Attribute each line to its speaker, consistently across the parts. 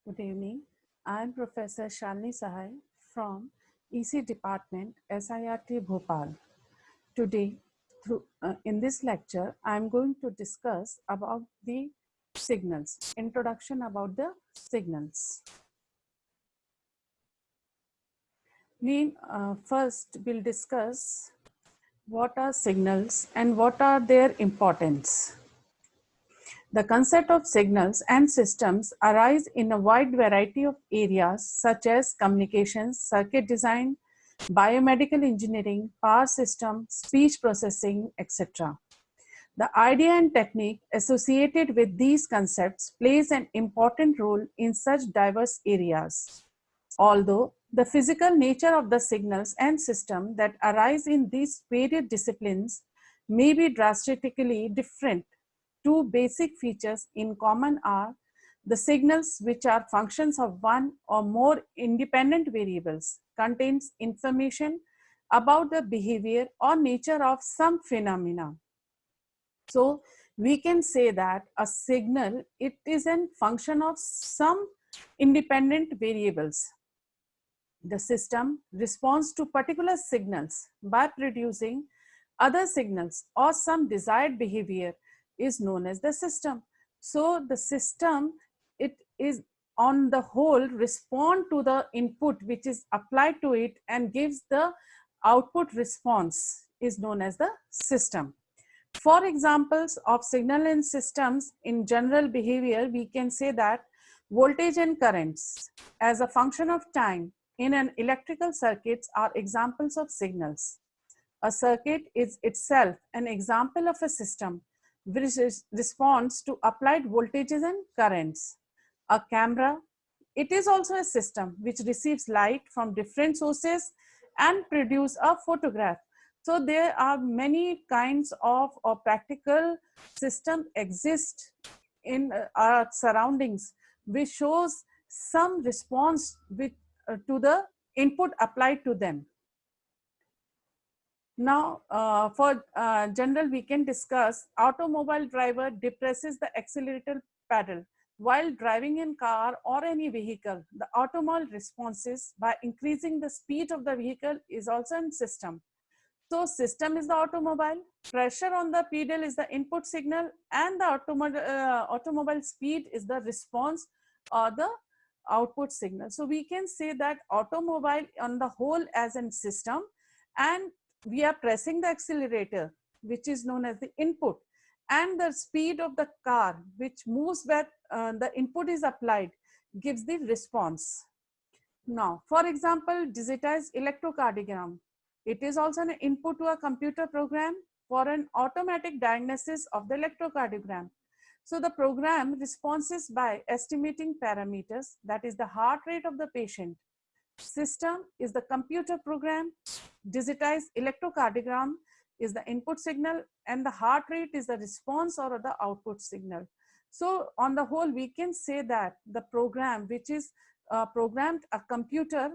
Speaker 1: Good evening. I am Professor Shalini Sahai from EC Department, SIRT Bhopal. Today, in this lecture, I am going to discuss about the signals, introduction about the signals. First, we'll discuss what are signals and what are their importance. The concept of signals and systems arise in a wide variety of areas such as communications, circuit design, biomedical engineering, power system, speech processing, etc. The idea and technique associated with these concepts plays an important role in such diverse areas. Although the physical nature of the signals and system that arise in these varied disciplines may be drastically different, two basic features in common are the signals, which are functions of one or more independent variables, contains information about the behavior or nature of some phenomena. So we can say that a signal, it is a function of some independent variables. The system responds to particular signals by producing other signals or some desired behavior is known as the system. So the system, it is on the whole respond to the input which is applied to it and gives the output response is known as the system. For examples of signal and systems in general behavior, we can say that voltage and currents as a function of time in an electrical circuits are examples of signals. A circuit is itself an example of a system which responds to applied voltages and currents. A camera, it is also a system which receives light from different sources and produce a photograph. So there are many kinds of practical system exist in our surroundings which shows some response to the input applied to them. Now, for general, we can discuss automobile driver depresses the accelerator pedal while driving in car or any vehicle. The automobile responses by increasing the speed of the vehicle is also a system. So system is the automobile, pressure on the pedal is the input signal, and the automobile speed is the response or the output signal. So we can say that automobile on the whole as a system, and we are pressing the accelerator, which is known as the input, and the speed of the car which moves where the input is applied gives the response. Now, for example, digitized electrocardiogram. It is also an input to a computer program for an automatic diagnosis of the electrocardiogram. So the program responses by estimating parameters, that is the heart rate of the patient. System is the computer program. Digitized electrocardiogram is the input signal, and the heart rate is the response or the output signal. So on the whole, we can say that the program which is programmed a computer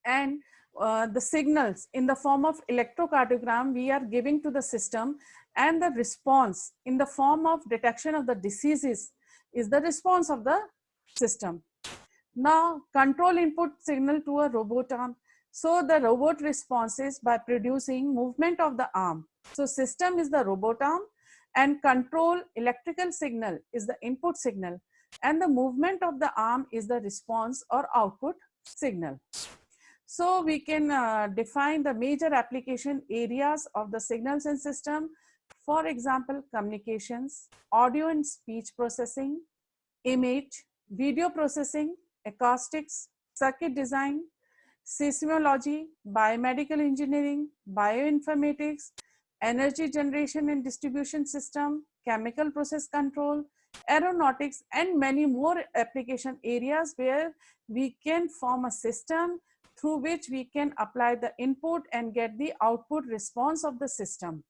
Speaker 1: and the signals in the form of electrocardiogram we are giving to the system, and the response in the form of detection of the diseases is the response of the system. Now, control input signal to a robot arm. So the robot responses by producing movement of the arm. So system is the robot arm, and control electrical signal is the input signal, and the movement of the arm is the response or output signal. So we can define the major application areas of the signals and system. For example, communications, audio and speech processing, image, video processing, acoustics, circuit design, seismology, biomedical engineering, bioinformatics, energy generation and distribution system, chemical process control, aeronautics, and many more application areas where we can form a system through which we can apply the input and get the output response of the system.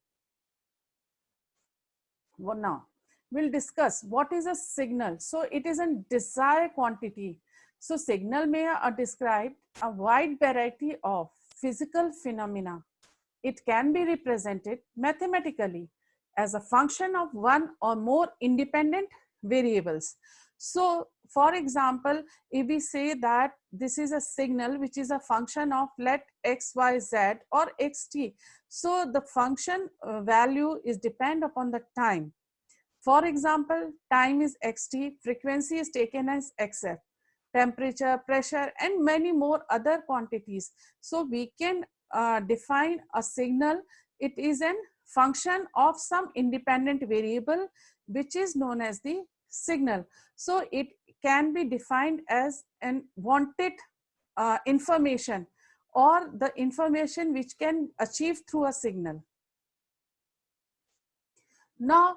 Speaker 1: Well, now we'll discuss what is a signal. So it is a desired quantity. So signal may describe a wide variety of physical phenomena. It can be represented mathematically as a function of one or more independent variables. So for example, if we say that this is a signal which is a function of let x, y, z or xt, so the function value is depend upon the time. For example, time is xt, frequency is taken as xf, temperature, pressure, and many more other quantities. So we can define a signal. It is a function of some independent variable which is known as the signal. So it can be defined as an wanted information or the information which can achieve through a signal. Now,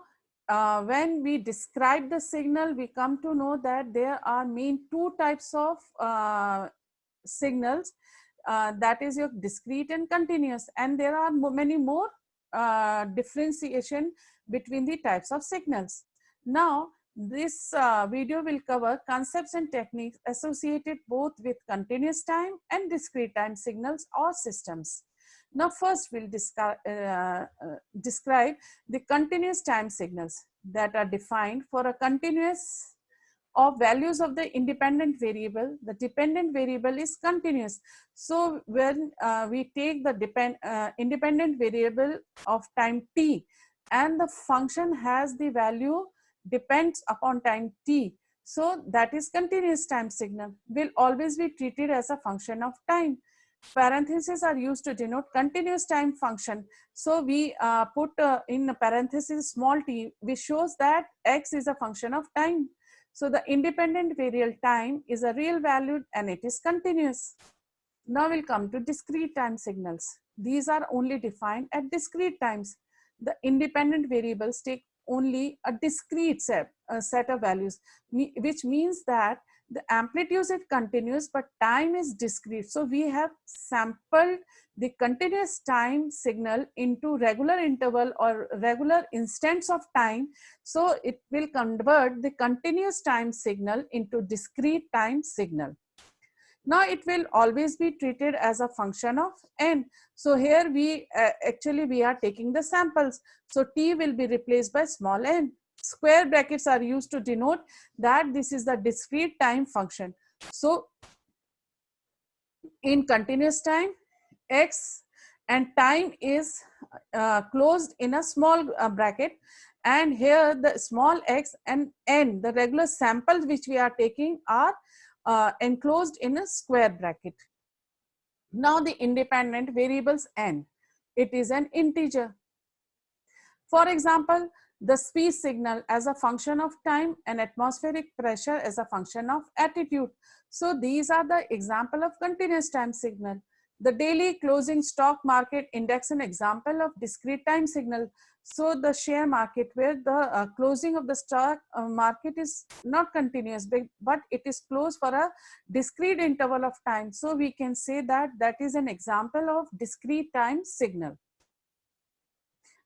Speaker 1: when we describe the signal, we come to know that there are main two types of signals, that is your discrete and continuous, and there are many more differentiation between the types of signals. Now, this video will cover concepts and techniques associated both with continuous time and discrete time signals or systems. Now, first we'll describe the continuous time signals that are defined for a continuous of values of the independent variable. The dependent variable is continuous. So when we take the independent variable of time t and the function has the value depends upon time t, so that is continuous time signal, will always be treated as a function of time. Parentheses are used to denote continuous time function. So we put in a parenthesis small t, which shows that x is a function of time. So the independent variable time is a real value and it is continuous. Now we'll come to discrete time signals. These are only defined at discrete times. The independent variables take only a discrete set of values, which means that the amplitude is continuous but time is discrete. So we have sampled the continuous time signal into regular interval or regular instants of time. So it will convert the continuous time signal into discrete time signal. Now it will always be treated as a function of n. So here we actually we are taking the samples. So t will be replaced by small n. Square brackets are used to denote that this is the discrete time function. So in continuous time, x and time is closed in a small bracket, and here the small x and n, the regular samples which we are taking, are enclosed in a square bracket. Now the independent variables n, it is an integer. For example, the speed signal as a function of time and atmospheric pressure as a function of attitude. So these are the example of continuous time signal. The daily closing stock market index an example of discrete time signal. So the share market where the closing of the stock market is not continuous, but it is closed for a discrete interval of time. So we can say that that is an example of discrete time signal.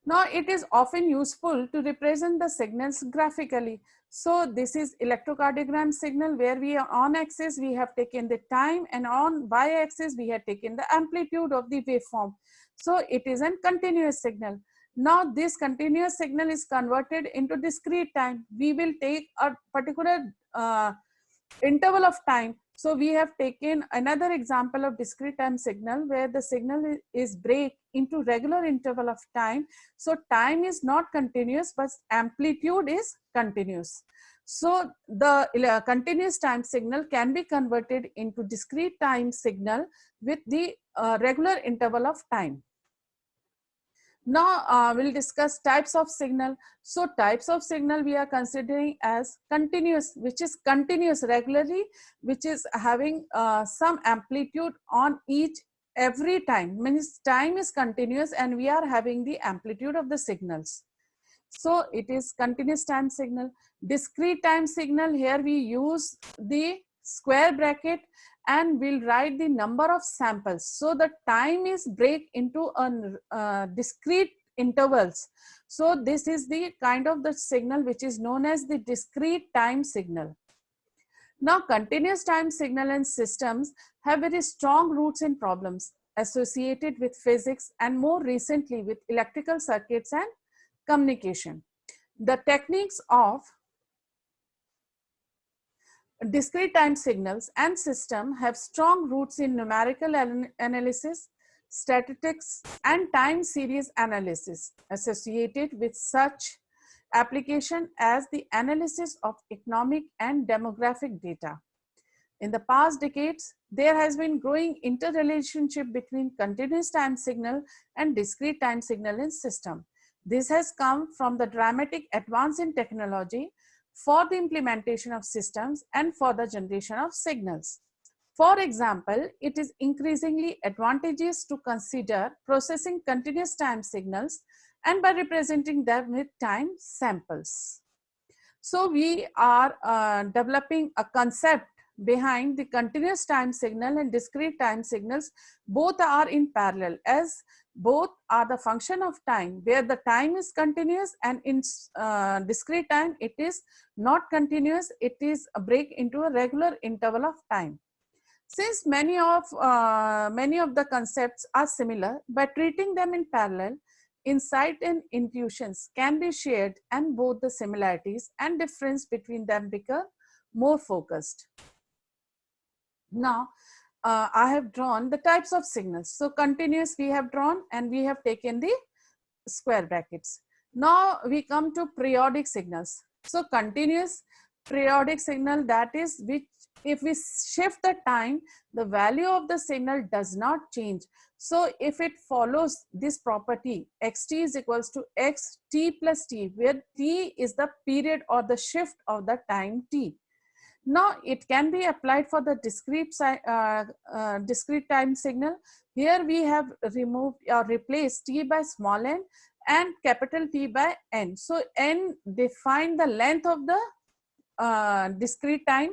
Speaker 1: Now it is often useful to represent the signals graphically. So this is electrocardiogram signal where we are on axis we have taken the time and on y axis we have taken the amplitude of the waveform. So it is a continuous signal. Now this continuous signal is converted into discrete time. We will take a particular interval of time. So we have taken another example of discrete time signal where the signal is break into regular interval of time. So time is not continuous, but amplitude is continuous. So the continuous time signal can be converted into discrete time signal with the regular interval of time. Now we'll discuss types of signal. So types of signal we are considering as continuous, which is continuous regularly, which is having some amplitude on every time, means time is continuous and we are having the amplitude of the signals. So it is continuous time signal. Discrete time signal, here we use the square bracket and we'll write the number of samples. So the time is break into discrete intervals. So this is the kind of the signal which is known as the discrete time signal. Now continuous time signal and systems have very strong roots in problems associated with physics and more recently with electrical circuits and communication. The techniques of Discrete time signals and system have strong roots in numerical analysis, statistics, and time series analysis associated with such application as the analysis of economic and demographic data. In the past decades, there has been growing interrelationship between continuous time signal and discrete time signal in system. This has come from the dramatic advance in technology for the implementation of systems and for the generation of signals. For example, it is increasingly advantageous to consider processing continuous time signals and by representing them with time samples. So we are developing a concept behind the continuous time signal and discrete time signals. Both are in parallel, as both are the function of time, where the time is continuous, and in discrete time it is not continuous, it is a break into a regular interval of time. Since many of the concepts are similar, by treating them in parallel, insight and intuitions can be shared, and both the similarities and difference between them become more focused. Now, I have drawn the types of signals. So continuous we have drawn, and we have taken the square brackets. Now we come to periodic signals. So continuous periodic signal, that is which if we shift the time, the value of the signal does not change. So if it follows this property, xt is equals to xt plus t, where t is the period or the shift of the time t. Now it can be applied for the discrete time signal. Here we have removed or replaced t by small n and capital T by n. So n define the length of the discrete time.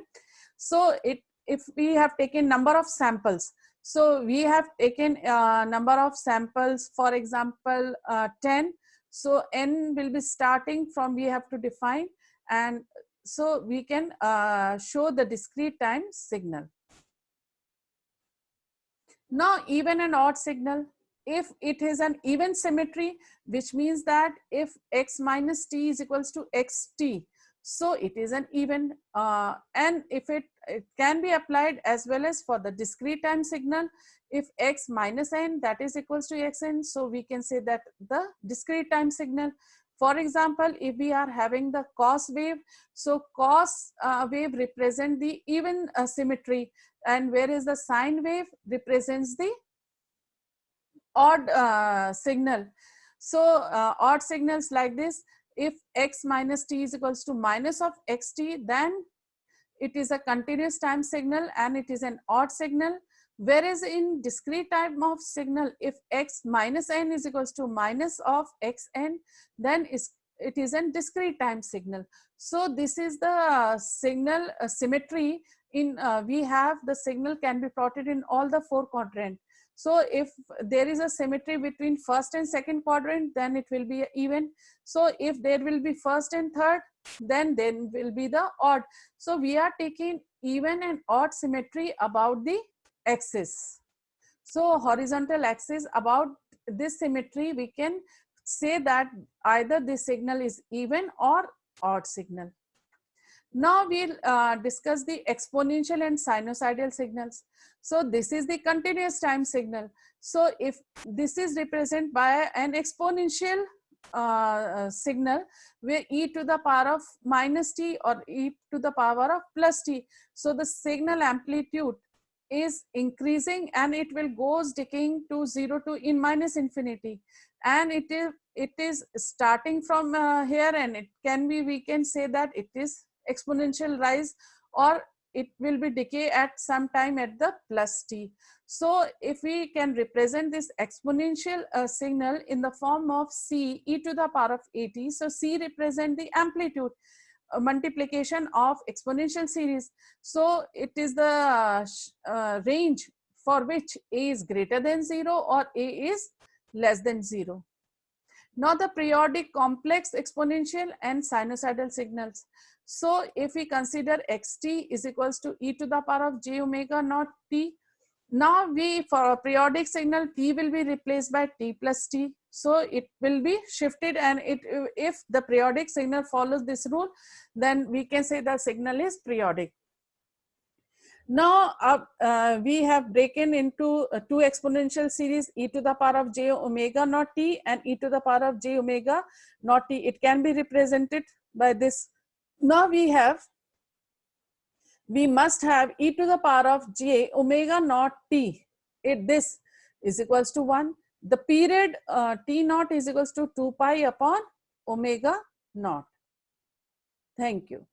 Speaker 1: So if we have taken number of samples, so we have taken number of samples, for example 10. So n will be starting from, we have to define, and so we can show the discrete time signal. Now even and odd signal, if it is an even symmetry, which means that if x minus t is equals to xt, so it is an even, and if it can be applied as well as for the discrete time signal. If x minus n, that is equals to xn, so we can say that the discrete time signal. For example, if we are having the cos wave, so cos wave represent the even symmetry, and whereas the sine wave represents the odd signal. So odd signals like this, if x minus t is equals to minus of xt, then it is a continuous time signal and it is an odd signal. Whereas in discrete time of signal, if x minus n is equals to minus of xn, then it is a discrete time signal. So this is the signal symmetry in we have the signal can be plotted in all the four quadrants. So if there is a symmetry between first and second quadrant, then it will be even. So if there will be first and third, then will be the odd. So we are taking even and odd symmetry about the axis. So horizontal axis, about this symmetry, we can say that either this signal is even or odd signal. Now we'll discuss the exponential and sinusoidal signals. So this is the continuous time signal. So if this is represented by an exponential signal, where e to the power of minus t or e to the power of plus t. So the signal amplitude is increasing and it will goes decaying to 0 to in minus infinity, and it is starting from here, and it can be, we can say that it is exponential rise, or it will be decay at some time at the plus t. So if we can represent this exponential signal in the form of c e to the power of at, so c represent the amplitude multiplication of exponential series. So it is the range for which a is greater than 0 or a is less than 0. Now the periodic complex exponential and sinusoidal signals. So if we consider xt is equals to e to the power of j omega naught t, now we, for a periodic signal, t will be replaced by t plus t. So it will be shifted, and if the periodic signal follows this rule, then we can say the signal is periodic. Now we have broken into two exponential series, e to the power of j omega naught t and e to the power of j omega naught t. It can be represented by this. Now we must have e to the power of j omega naught t. This is equals to 1. The period t naught is equals to 2 pi upon omega naught. Thank you.